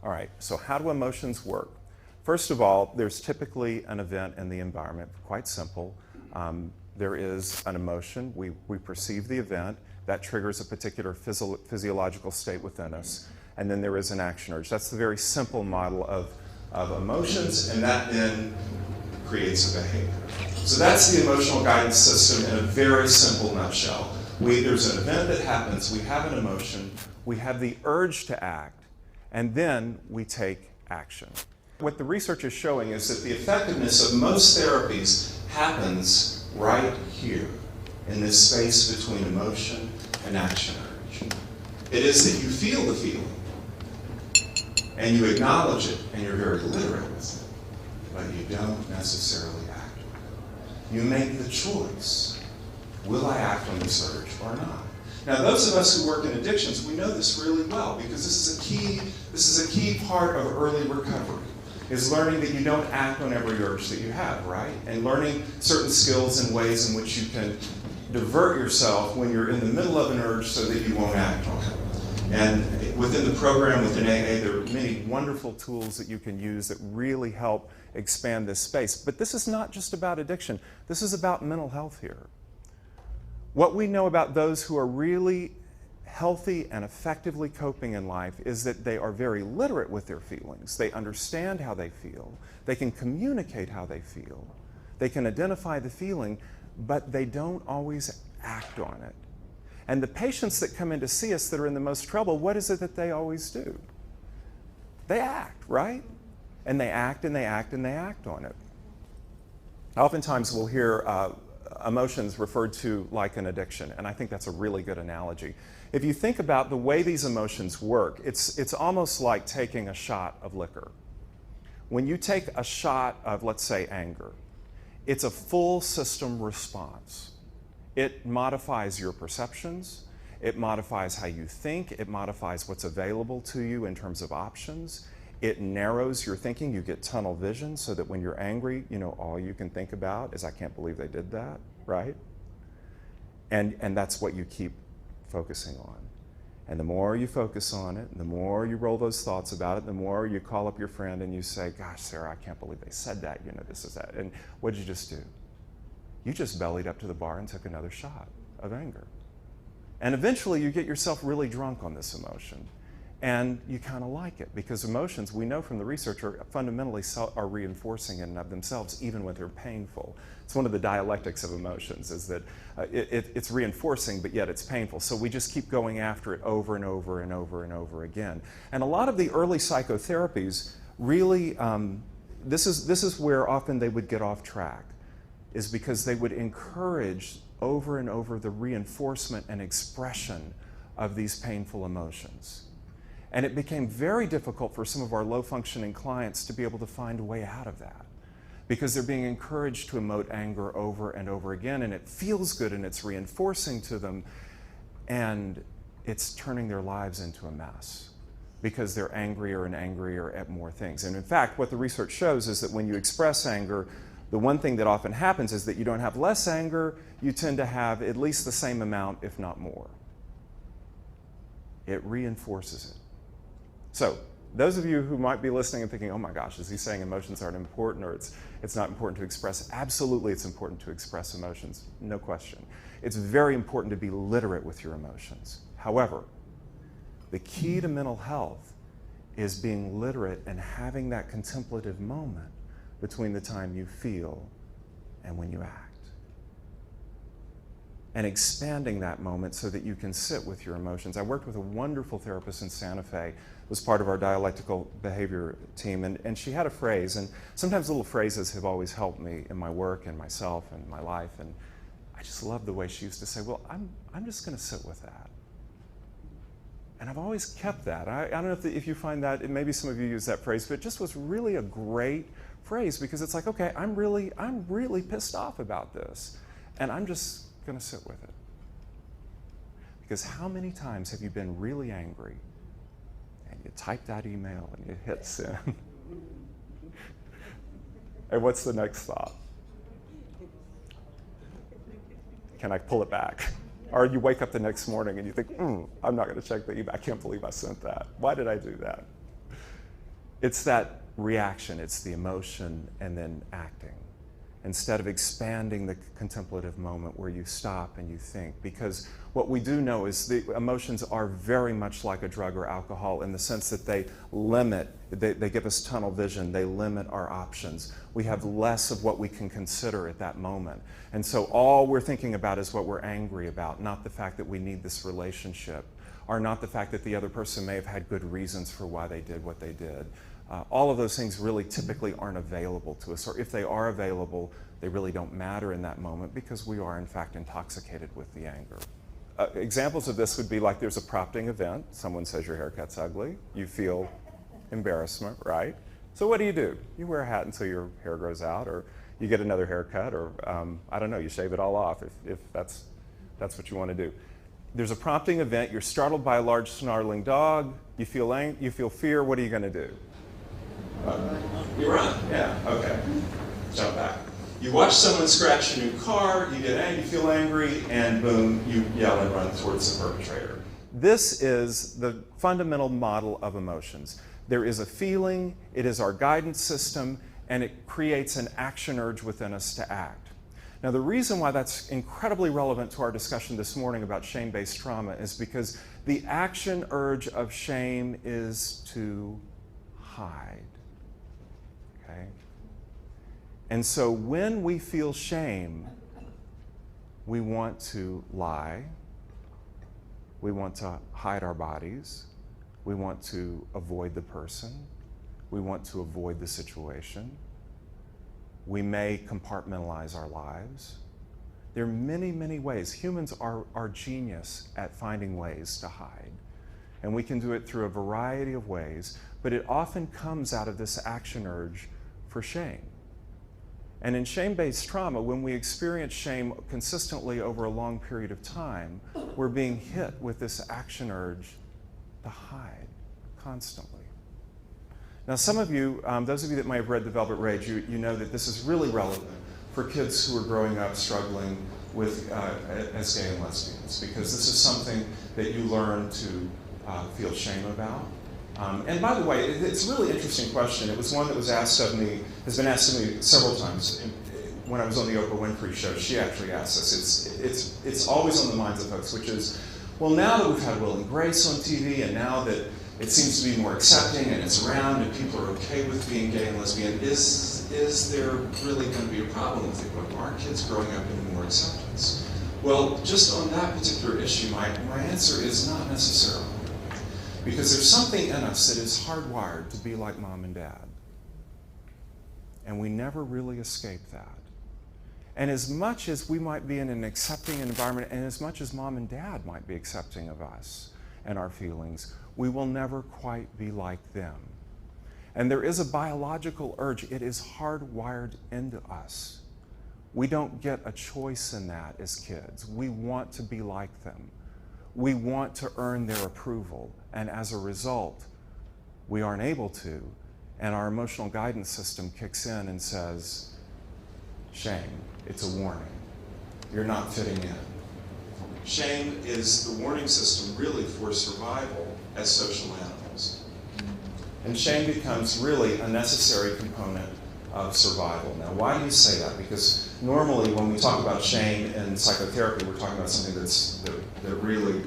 All right, so how do emotions work? First of all, there's typically an event in the environment, quite simple. There is an emotion, we perceive the event, that triggers a particular physiological state within us, and then there is an action urge. That's the very simple model of emotions, and that then creates a behavior. So that's the emotional guidance system in a very simple nutshell. There's an event that happens, we have an emotion, we have the urge to act, and then we take action. What the research is showing is that the effectiveness of most therapies happens right here, in this space between emotion and action urge. It is that you feel the feeling, and you acknowledge it, and you're very literate with it, but you don't necessarily act on it. You make the choice. Will I act on this urge or not? Now, those of us who work in addictions, we know this really well, because this is a key part of early recovery, is learning that you don't act on every urge that you have, right? And learning certain skills and ways in which you can divert yourself when you're in the middle of an urge so that you won't act on it. And within the program, within AA, there are many wonderful tools that you can use that really help expand this space. But this is not just about addiction. This is about mental health here. What we know about those who are really healthy and effectively coping in life is that they are very literate with their feelings. They understand how they feel. They can communicate how they feel. They can identify the feeling, but they don't always act on it. And the patients that come in to see us that are in the most trouble, what is it that they always do? They act, right? And they act and they act and they act on it. Oftentimes we'll hear emotions referred to like an addiction, and I think that's a really good analogy. If you think about the way these emotions work, it's almost like taking a shot of liquor. When you take a shot of, let's say, anger, it's a full system response. It modifies your perceptions, it modifies how you think, it modifies what's available to you in terms of options. It narrows your thinking. You get tunnel vision so that when you're angry, all you can think about is, I can't believe they did that, right? And that's what you keep focusing on. And the more you focus on it, and the more you roll those thoughts about it, the more you call up your friend and you say, gosh, Sarah, I can't believe they said that, this is that. And what did you just do? You just bellied up to the bar and took another shot of anger. And eventually you get yourself really drunk on this emotion. And you kind of like it, because emotions, we know from the research, are fundamentally are reinforcing in and of themselves, even when they're painful. It's one of the dialectics of emotions, is that it's reinforcing, but yet it's painful. So we just keep going after it over and over and over and over again. And a lot of the early psychotherapies really, this is where often they would get off track, is because they would encourage over and over the reinforcement and expression of these painful emotions. And it became very difficult for some of our low-functioning clients to be able to find a way out of that, because they're being encouraged to emote anger over and over again, and it feels good and it's reinforcing to them, and it's turning their lives into a mess because they're angrier and angrier at more things. And in fact, what the research shows is that when you express anger, the one thing that often happens is that you don't have less anger, you tend to have at least the same amount, if not more. It reinforces it. So, those of you who might be listening and thinking, oh my gosh, is he saying emotions aren't important, or it's not important to express? Absolutely, it's important to express emotions, no question. It's very important to be literate with your emotions. However, the key to mental health is being literate and having that contemplative moment between the time you feel and when you act. And expanding that moment so that you can sit with your emotions. I worked with a wonderful therapist in Santa Fe, was part of our dialectical behavior team, and she had a phrase, and sometimes little phrases have always helped me in my work and myself and my life, and I just love the way she used to say, well, I'm just going to sit with that. And I've always kept that. I don't know if you find that, maybe some of you use that phrase, but it just was really a great phrase, because it's like, okay, I'm really pissed off about this, and I'm just going to sit with it. Because how many times have you been really angry and you type that email and you hit send? And what's the next thought? Can I pull it back? Or you wake up the next morning and you think, I'm not going to check the email. I can't believe I sent that. Why did I do that? It's that reaction, it's the emotion and then acting, instead of expanding the contemplative moment where you stop and you think. Because what we do know is the emotions are very much like a drug or alcohol in the sense that they limit, they give us tunnel vision, they limit our options. We have less of what we can consider at that moment. And so all we're thinking about is what we're angry about, not the fact that we need this relationship, or not the fact that the other person may have had good reasons for why they did what they did. All of those things really typically aren't available to us, or if they are available, they really don't matter in that moment because we are in fact intoxicated with the anger. Examples of this would be like there's a prompting event, someone says your haircut's ugly, you feel embarrassment, right? So what do? You wear a hat until your hair grows out, or you get another haircut, or I don't know, you shave it all off if that's what you want to do. There's a prompting event, you're startled by a large snarling dog, you feel fear, what are you going to do? You run, yeah, okay. Jump back. You watch someone scratch a new car, you get angry, you feel angry, and boom, you yell and run towards the perpetrator. This is the fundamental model of emotions. There is a feeling, it is our guidance system, and it creates an action urge within us to act. Now, the reason why that's incredibly relevant to our discussion this morning about shame-based trauma is because the action urge of shame is to hide. Okay? And so when we feel shame, we want to lie, we want to hide our bodies, we want to avoid the person, we want to avoid the situation. We may compartmentalize our lives. There are many, many ways. Humans are genius at finding ways to hide. And we can do it through a variety of ways, but it often comes out of this action urge for shame. And in shame-based trauma, when we experience shame consistently over a long period of time, we're being hit with this action urge to hide constantly. Now, some of you, those of you that might have read The Velvet Rage, you know that this is really relevant for kids who are growing up struggling with as gay and lesbians, because this is something that you learn to feel shame about. And by the way, it's a really interesting question. It was one that was asked of me, has been asked of me several times. When I was on the Oprah Winfrey Show, she actually asked us. It's always on the minds of folks, which is, well, now that we've had Will and Grace on TV, and now that it seems to be more accepting and it's around and people are okay with being gay and lesbian, is there really going to be a problem with it? Are kids growing up in more acceptance? Well, just on that particular issue, my answer is not necessarily. Because there's something in us that is hardwired to be like mom and dad. And we never really escape that. And as much as we might be in an accepting environment, and as much as mom and dad might be accepting of us and our feelings, we will never quite be like them. And there is a biological urge. It is hardwired into us. We don't get a choice in that as kids. We want to be like them. We want to earn their approval. And as a result, we aren't able to. And our emotional guidance system kicks in and says, shame, it's a warning. You're not fitting in. Shame is the warning system really for survival as social animals. And shame becomes really a necessary component of survival. Now, why do you say that? Because normally when we talk about shame in psychotherapy, we're talking about something that really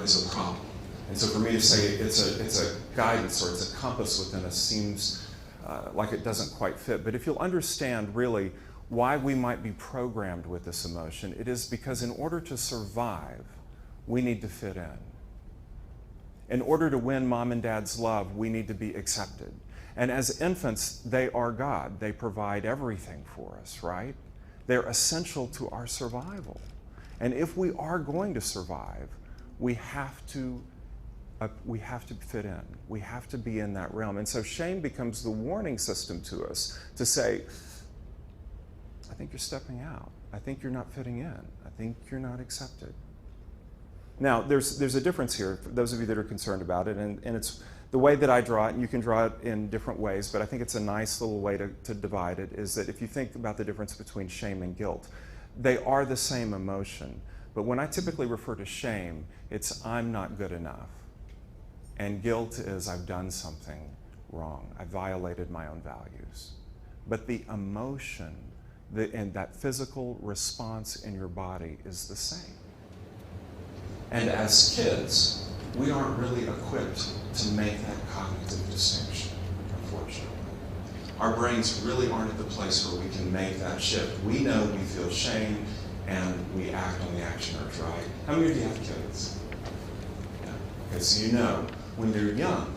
is a problem. And so for me to say it's a guidance or it's a compass within us seems like it doesn't quite fit. But if you'll understand really why we might be programmed with this emotion, it is because in order to survive, we need to fit in. In order to win mom and dad's love, we need to be accepted. And as infants, they are God. They provide everything for us, right? They're essential to our survival. And if we are going to survive, we have to fit in. We have to be in that realm. And so shame becomes the warning system to us to say, I think you're stepping out. I think you're not fitting in. I think you're not accepted. Now, there's a difference here for those of you that are concerned about it, and it's the way that I draw it, and you can draw it in different ways, but I think it's a nice little way to divide it, is that if you think about the difference between shame and guilt, they are the same emotion. But when I typically refer to shame, it's I'm not good enough. And guilt is I've done something wrong. I violated my own values. But the emotion and that physical response in your body is the same. And as kids, we aren't really equipped to make that cognitive distinction, unfortunately. Our brains really aren't at the place where we can make that shift. We know we feel shame and we act on the action urge, right? How many of you have kids? Yeah. Okay, so you know, when they're young,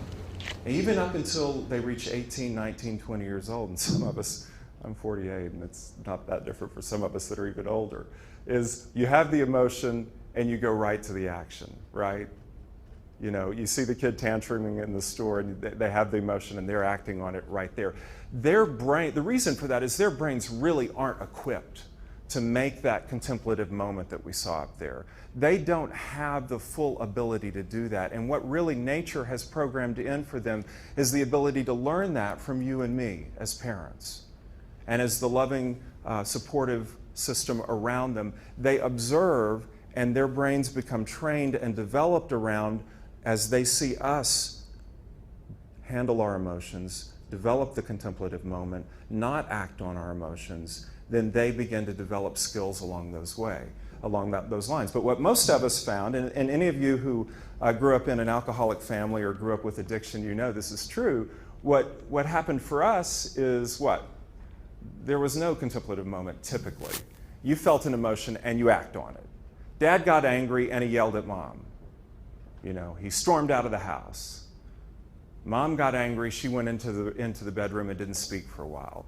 even up until they reach 18, 19, 20 years old, and some of us, I'm 48, and it's not that different for some of us that are even older, is you have the emotion and you go right to the action, right? You know, you see the kid tantruming in the store and they have the emotion and they're acting on it right there. Their brain, the reason for that is their brains really aren't equipped to make that contemplative moment that we saw up there. They don't have the full ability to do that. And what really nature has programmed in for them is the ability to learn that from you and me as parents. And as the loving, supportive system around them, they observe and their brains become trained and developed around as they see us handle our emotions, develop the contemplative moment, not act on our emotions, then they begin to develop skills along those lines. But what most of us found, and any of you who grew up in an alcoholic family or grew up with addiction, you know this is true, what happened for us is what? There was no contemplative moment, typically. You felt an emotion and you act on it. Dad got angry and he yelled at Mom. You know, he stormed out of the house. Mom got angry, she went into the bedroom and didn't speak for a while.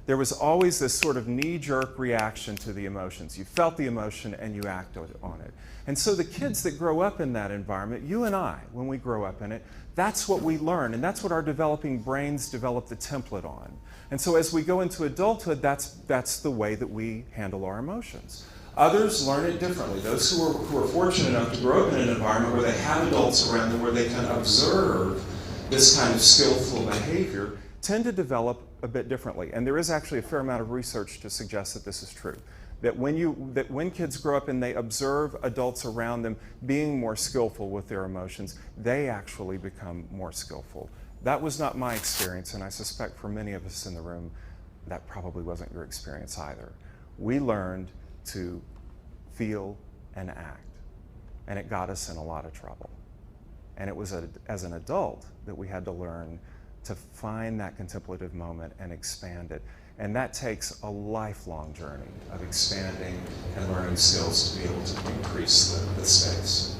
There was always this sort of knee-jerk reaction to the emotions. You felt the emotion and you acted on it. And so the kids that grow up in that environment, you and I, when we grow up in it, that's what we learn, and that's what our developing brains develop the template on. And so as we go into adulthood, that's the way that we handle our emotions. Others learn it differently. Those who are fortunate enough to grow up in an environment where they have adults around them, where they can observe this kind of skillful behavior, tend to develop a bit differently. And there is actually a fair amount of research to suggest that this is true. That when kids grow up and they observe adults around them being more skillful with their emotions, they actually become more skillful. That was not my experience, and I suspect for many of us in the room, that probably wasn't your experience either. We learned to feel and act, and it got us in a lot of trouble. And it was as an adult that we had to learn to find that contemplative moment and expand it. And that takes a lifelong journey of expanding and learning skills to be able to increase the space.